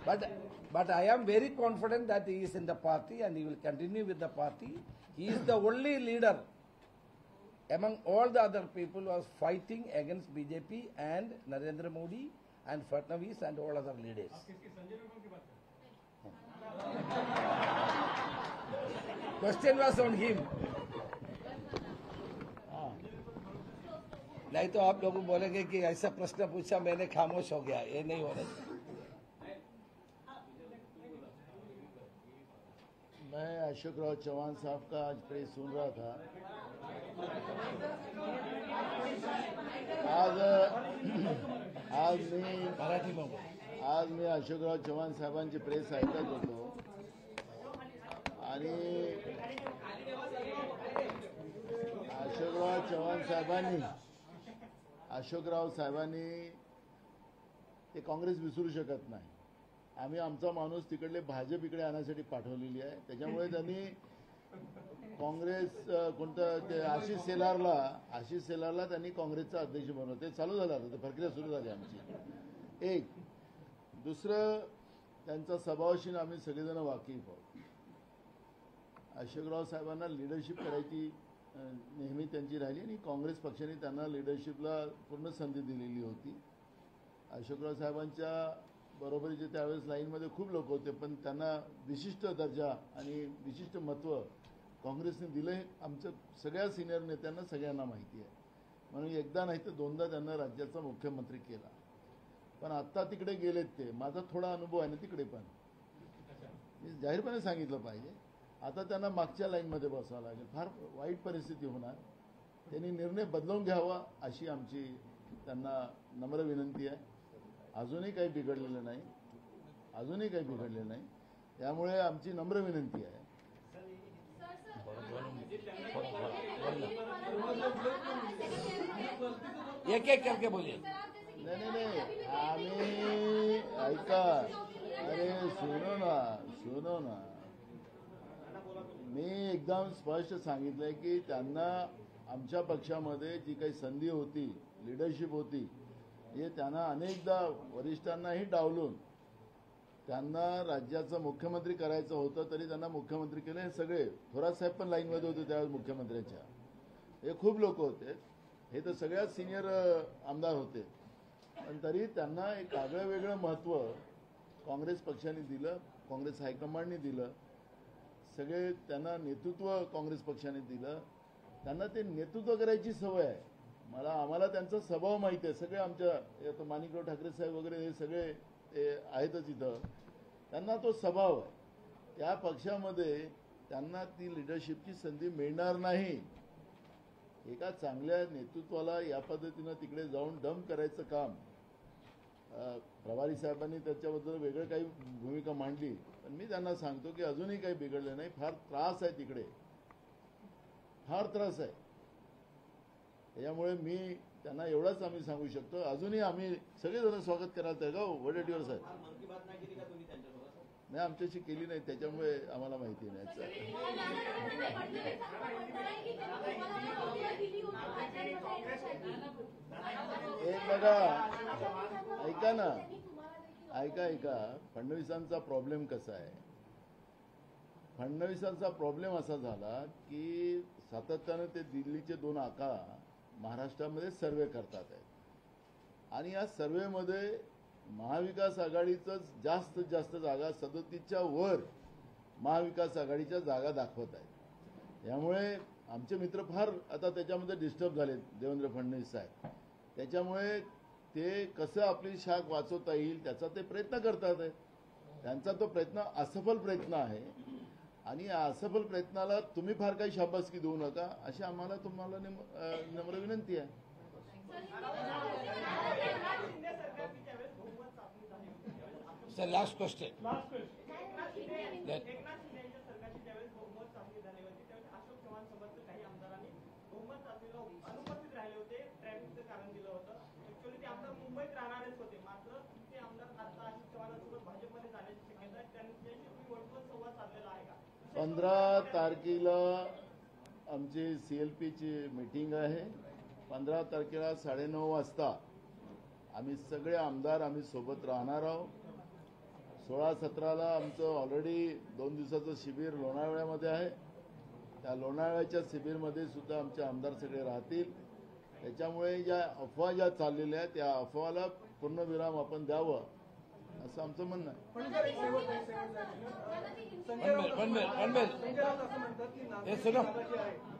But I am very confident that he is in the party and he will continue with the party. He is the only leader among all the other people who are fighting against BJP and Narendra Modi and Fadnavis and all other leaders. Question was on him. नहीं तो आप लोग बोलेंगे कि ऐसा प्रश्न पूछा मैंने खामोश हो गया, ये नहीं होना चाहिए। मैं अशोक राव चौहान साहब का आज प्रेस सुन रहा था। आज मी अशोकराव चव्हाण साहेबांची प्रेस ऐकत होतो आणि अशोकराव साहेबांनी ते काँग्रेस विसरू शकत नाही। आम्ही आमचा माणूस तिकडले भाजप इकडे आणण्यासाठी पाठवलेली आहे। त्याच्यामुळे त्यांनी काँग्रेस कोणतं ते आशिष सेलारला त्यांनी काँग्रेसचा अध्यक्ष बनवलं। ते चालू झालं आता, ते प्रक्रिया सुरू झाली आमची। एक दुसरं त्यांचा स्वभावाशी आम्ही सगळेजण वाकिफ आहोत। अशोकराव साहेबांना लीडरशिप करायची नेहमी त्यांची राहिली आणि काँग्रेस पक्षाने त्यांना लीडरशिपला पूर्ण संधी दिलेली होती। अशोकराव साहेबांच्या बरोबरीचे त्यावेळेस लाईनमध्ये खूप लोक होते, पण त्यांना विशिष्ट दर्जा आणि विशिष्ट महत्त्व काँग्रेसने दिले। आमच्या सगळ्या सिनियर नेत्यांना सगळ्यांना माहिती आहे, म्हणून एकदा नाही तर दोनदा त्यांना राज्याचा मुख्यमंत्री केला। पण आता तिकडे गेलेत ते, माझा थोडा अनुभव आहे ना तिकडे, पण मी जाहीरपणे सांगितलं पाहिजे आता त्यांना मागच्या लाईनमध्ये बसावं लागेल। फार वाईट परिस्थिती होणार, त्यांनी निर्णय बदलून घ्यावा अशी आमची त्यांना नम्र विनंती आहे। अजूनही काही बिघडलेलं नाही, त्यामुळे आमची नम्र विनंती आहे। एक एक करके बोलिए। नहीं आम्ही ऐका, अरे सुनो ना मी एकदम स्पष्ट सांगितलंय की त्यांना आमच्या पक्षामध्ये जी काही संधी होती, लीडरशिप होती, हे त्यांना अनेकदा वरिष्ठांनाही डावलून त्यांना राज्याचा मुख्यमंत्री करायचं होतं, तरी त्यांना मुख्यमंत्री केले। हे सगळे थोरात साहेब पण लाईनमध्ये होते त्यावेळेस मुख्यमंत्र्यांच्या, हे खूप लोक होते, हे तर सगळ्यात सिनियर आमदार होते, पण तरी त्यांना एक आगळं वेगळं महत्त्व काँग्रेस पक्षाने दिलं, काँग्रेस हायकमांडने दिलं, सगळे त्यांना नेतृत्व काँग्रेस पक्षाने दिलं। त्यांना ते नेतृत्व करायची सवय आहे। आम्हाला त्यांचा स्वभाव माहिती आहे। सगळे आमच्या माणिकराव ठाकरे साहेब वगैरे हे सगळे ते आहेतच इथं, त्यांना तो स्वभाव आहे। त्या पक्षामध्ये त्यांना ती लीडरशिपची संधी मिळणार नाही। एका चांगल्या नेतृत्वाला या पद्धतीनं तिकडे जाऊन डंप करायचं काम, प्रभारी साहेबांनी त्याच्याबद्दल वेगळं काही भूमिका मांडली, पण मी त्यांना सांगतो की अजूनही काही बिघडलं नाही। फार त्रास आहे तिकडे, फार त्रास आहे। त्यामुळे मी त्यांना एवढंच आम्ही सांगू शकतो, अजूनही आम्ही सगळेजण स्वागत करायला तयार का वडेट्टीवार साहेब? नाही, आमच्याशी केली नाही, त्याच्यामुळे आम्हाला माहिती नाही। एक बघा, ऐका फडणवीसांचा प्रॉब्लेम कसा आहे? फडणवीसांचा प्रॉब्लेम असा झाला की सातत्याने ते दिल्लीचे 2 आका महाराष्ट्रामध्ये सर्वे करतात आहेत आणि या सर्वेमध्ये महाविकास आघाडीचं जास्तीत जास्त जागा 37च्या वर महाविकास आघाडीच्या जागा दाखवत आहेत। त्यामुळे आमचे मित्र फार आता त्याच्यामध्ये डिस्टर्ब झाले, देवेंद्र फडणवीस साहेब। त्याच्यामुळे ते कसं आपली शाख वाचवता येईल त्याचा ते प्रयत्न करतात आहेत। त्यांचा तो प्रयत्न असफल प्रयत्न आहे आणि या असफल प्रयत्नाला तुम्ही फार काही शाबासकी देऊ नका अशी आम्हाला तुम्हाला नम्र विनंती आहे। Sir last question. मुंबईत राहणारेच होते, मात्र ते आमदार आता अशोक चव्हाणांसोबत भाजपमध्ये जाण्याची शक्यता आहे। त्यांच्याशी वर्चुअल संवाद साधलेला आहे का? 15 तारखेला आमची CLPची मीटिंग आहे। 15 तारखेला 9:30 वाजता आम्ही सगळे आमदार आम्ही सोबत राहणार आहोत। 16-17ला आमचं ऑलरेडी 2 दिवसाचं शिबिर लोणावळ्यामध्ये आहे. त्या लोणावळ्याच्या शिबिरमध्ये सुद्धा आमचे आमदार सगळे राहतील. त्याच्यामुळे ज्या अफवा ज्या चाललेल्या आहेत त्या अफवाला पूर्णविराम आपण द्यावं असं आमचं म्हणणं आहे. पण सर, एक शेवट आहे, शेवट आहे. Sanjay Raut one minute. असं म्हणतात की Yes, sir. नागरिक आहे